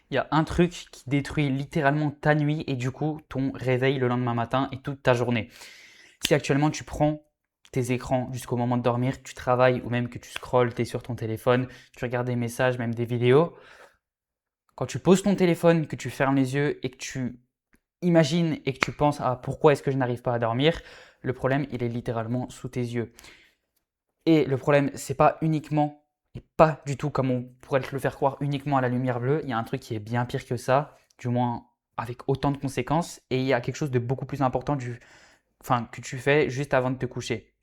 Il y a un truc qui détruit littéralement ta nuit et du coup ton réveil le lendemain matin et toute ta journée. Si actuellement tu prends tes écrans jusqu'au moment de dormir, tu travailles ou même que tu scrolles, tu es sur ton téléphone, tu regardes des messages, même des vidéos, quand tu poses ton téléphone, que tu fermes les yeux et que tu imagines et que tu penses à pourquoi est-ce que je n'arrive pas à dormir, le problème il est littéralement sous tes yeux. Et le problème, c'est pas uniquement et pas du tout comme on pourrait te le faire croire uniquement à la lumière bleue. Il y a un truc qui est bien pire que ça, du moins avec autant de conséquences. Et il y a quelque chose de beaucoup plus important que tu fais juste avant de te coucher.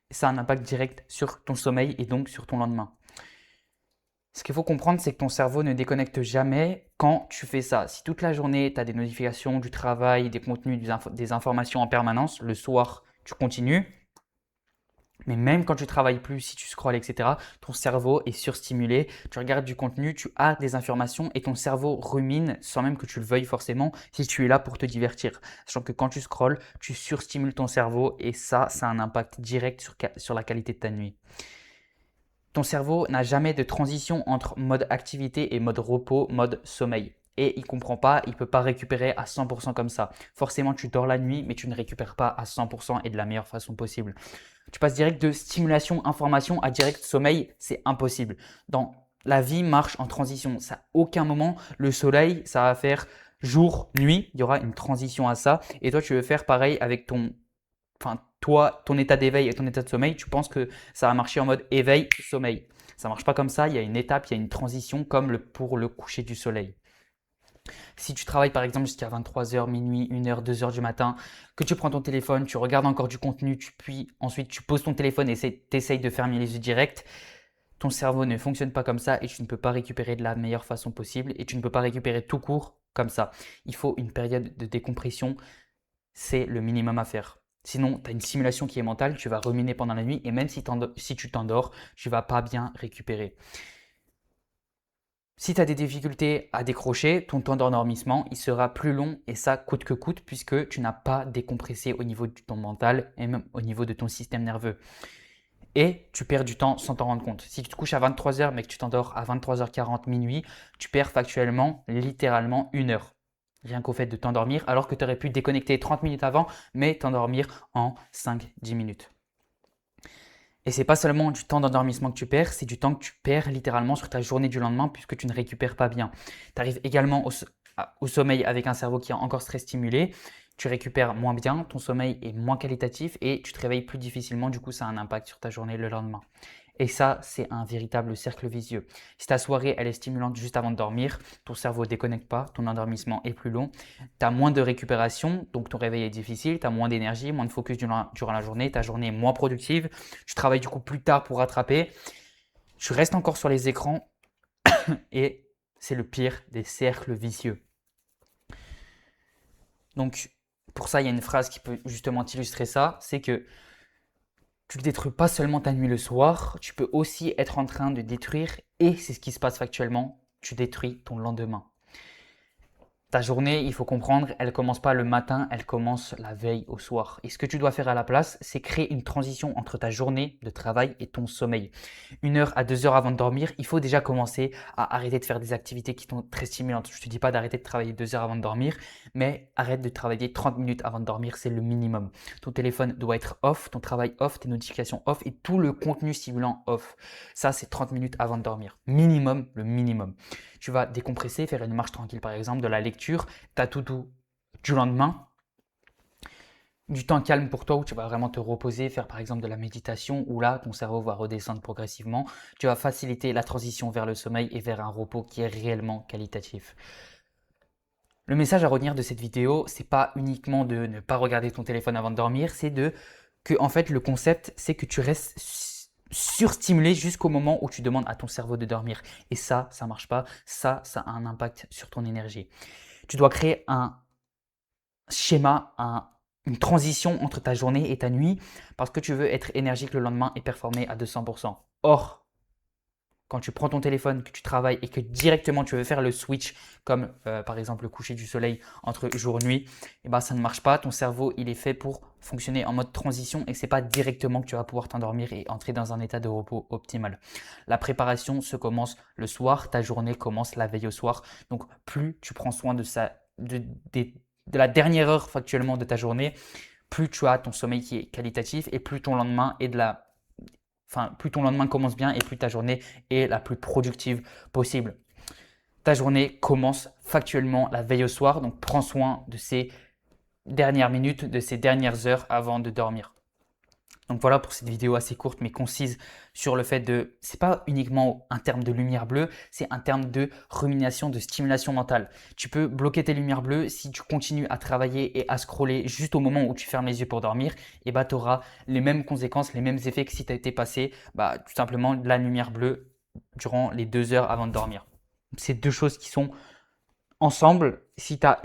Et ça a un impact direct sur ton sommeil et donc sur ton lendemain. Ce qu'il faut comprendre, c'est que ton cerveau ne déconnecte jamais quand tu fais ça. Si toute la journée, tu as des notifications, du travail, des contenus, des informations en permanence, le soir, tu continues, mais même quand tu travailles plus, si tu scrolles, etc., ton cerveau est surstimulé. Tu regardes du contenu, tu as des informations et ton cerveau rumine sans même que tu le veuilles forcément si tu es là pour te divertir. Sachant que quand tu scrolles, tu surstimules ton cerveau et ça a un impact direct sur la qualité de ta nuit. Ton cerveau n'a jamais de transition entre mode activité et mode repos, mode sommeil. Et il ne comprend pas, il ne peut pas récupérer à 100% comme ça. Forcément, tu dors la nuit, mais tu ne récupères pas à 100% et de la meilleure façon possible. Tu passes direct de stimulation, information à direct sommeil, c'est impossible. Dans la vie marche en transition. Ça, à aucun moment, le soleil, ça va faire jour, nuit. Il y aura une transition à ça. Et toi, tu veux faire pareil avec toi, ton état d'éveil et ton état de sommeil. Tu penses que ça va marcher en mode éveil, sommeil. Ça marche pas comme ça. Il y a une étape, il y a une transition comme pour le coucher du soleil. Si tu travailles par exemple jusqu'à 23h, minuit, 1h, 2h du matin, que tu prends ton téléphone, tu regardes encore du contenu, puis ensuite tu poses ton téléphone et tu essayes de fermer les yeux direct, ton cerveau ne fonctionne pas comme ça et tu ne peux pas récupérer de la meilleure façon possible et tu ne peux pas récupérer tout court comme ça. Il faut une période de décompression, c'est le minimum à faire. Sinon, tu as une simulation qui est mentale, tu vas ruminer pendant la nuit et même si tu t'endors, tu vas pas bien récupérer. Si tu as des difficultés à décrocher, ton temps d'endormissement, il sera plus long et ça coûte que coûte puisque tu n'as pas décompressé au niveau de ton mental et même au niveau de ton système nerveux. Et tu perds du temps sans t'en rendre compte. Si tu te couches à 23h mais que tu t'endors à 23h40 minuit, tu perds factuellement littéralement 1 heure. Rien qu'au fait de t'endormir alors que tu aurais pu déconnecter 30 minutes avant mais t'endormir en 5-10 minutes. Et c'est pas seulement du temps d'endormissement que tu perds, c'est du temps que tu perds littéralement sur ta journée du lendemain puisque tu ne récupères pas bien. Tu arrives également au sommeil avec un cerveau qui est encore très stimulé, tu récupères moins bien, ton sommeil est moins qualitatif et tu te réveilles plus difficilement, du coup ça a un impact sur ta journée le lendemain. Et ça, c'est un véritable cercle vicieux. Si ta soirée, elle est stimulante juste avant de dormir, ton cerveau ne déconnecte pas, ton endormissement est plus long, tu as moins de récupération, donc ton réveil est difficile, tu as moins d'énergie, moins de focus durant la journée, ta journée est moins productive, tu travailles du coup plus tard pour rattraper, tu restes encore sur les écrans et c'est le pire des cercles vicieux. Donc, pour ça, il y a une phrase qui peut justement illustrer ça, c'est que tu ne détruis pas seulement ta nuit le soir, tu peux aussi être en train de détruire, et c'est ce qui se passe factuellement, tu détruis ton lendemain. Ta journée, il faut comprendre, elle commence pas le matin, elle commence la veille au soir. Et ce que tu dois faire à la place, c'est créer une transition entre ta journée de travail et ton sommeil. 1 heure à 2 heures avant de dormir, il faut déjà commencer à arrêter de faire des activités qui sont très stimulantes. Je ne te dis pas d'arrêter de travailler 2 heures avant de dormir, mais arrête de travailler 30 minutes avant de dormir, c'est le minimum. Ton téléphone doit être off, ton travail off, tes notifications off et tout le contenu stimulant off. Ça, c'est 30 minutes avant de dormir. Minimum, le minimum. Tu vas décompresser, faire une marche tranquille par exemple, de la lecture, ta to-do du lendemain, du temps calme pour toi où tu vas vraiment te reposer, faire par exemple de la méditation où là ton cerveau va redescendre progressivement. Tu vas faciliter la transition vers le sommeil et vers un repos qui est réellement qualitatif. Le message à retenir de cette vidéo, c'est pas uniquement de ne pas regarder ton téléphone avant de dormir, c'est que en fait le concept c'est que tu restes surstimulé jusqu'au moment où tu demandes à ton cerveau de dormir. Et ça marche pas. Ça a un impact sur ton énergie. Tu dois créer un schéma, une transition entre ta journée et ta nuit parce que tu veux être énergique le lendemain et performer à 200%. Or, quand tu prends ton téléphone, que tu travailles et que directement tu veux faire le switch, comme par exemple le coucher du soleil entre jour et nuit, et ben, ça ne marche pas. Ton cerveau, il est fait pour fonctionner en mode transition et ce n'est pas directement que tu vas pouvoir t'endormir et entrer dans un état de repos optimal. La préparation se commence le soir, ta journée commence la veille au soir. Donc plus tu prends soin de la dernière heure factuellement de ta journée, plus tu as ton sommeil qui est qualitatif et plus ton lendemain est plus ton lendemain commence bien et plus ta journée est la plus productive possible. Ta journée commence factuellement la veille au soir, donc prends soin de ces dernières minutes, de ces dernières heures avant de dormir. Donc voilà pour cette vidéo assez courte mais concise sur le fait de, c'est pas uniquement un terme de lumière bleue, c'est un terme de rumination, de stimulation mentale. Tu peux bloquer tes lumières bleues si tu continues à travailler et à scroller juste au moment où tu fermes les yeux pour dormir, et bah tu auras les mêmes conséquences, les mêmes effets que si tu as été passé tout simplement de la lumière bleue durant les 2 heures avant de dormir. C'est deux choses qui sont ensemble. Si tu as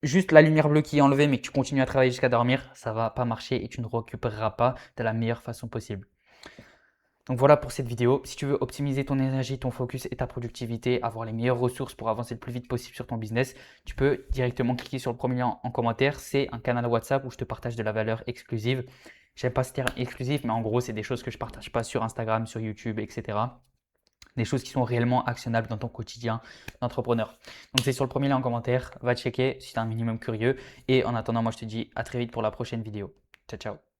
juste la lumière bleue qui est enlevée mais que tu continues à travailler jusqu'à dormir, ça va pas marcher et tu ne récupéreras pas de la meilleure façon possible. Donc voilà pour cette vidéo. Si tu veux optimiser ton énergie, ton focus et ta productivité, avoir les meilleures ressources pour avancer le plus vite possible sur ton business, tu peux directement cliquer sur le premier lien en commentaire. C'est un canal WhatsApp où je te partage de la valeur exclusive. J'aime pas ce terme exclusif, mais en gros, c'est des choses que je partage pas sur Instagram, sur YouTube, etc. Des choses qui sont réellement actionnables dans ton quotidien d'entrepreneur. Donc c'est sur le premier lien en commentaire, va checker si tu es un minimum curieux. Et en attendant, moi je te dis à très vite pour la prochaine vidéo. Ciao, ciao.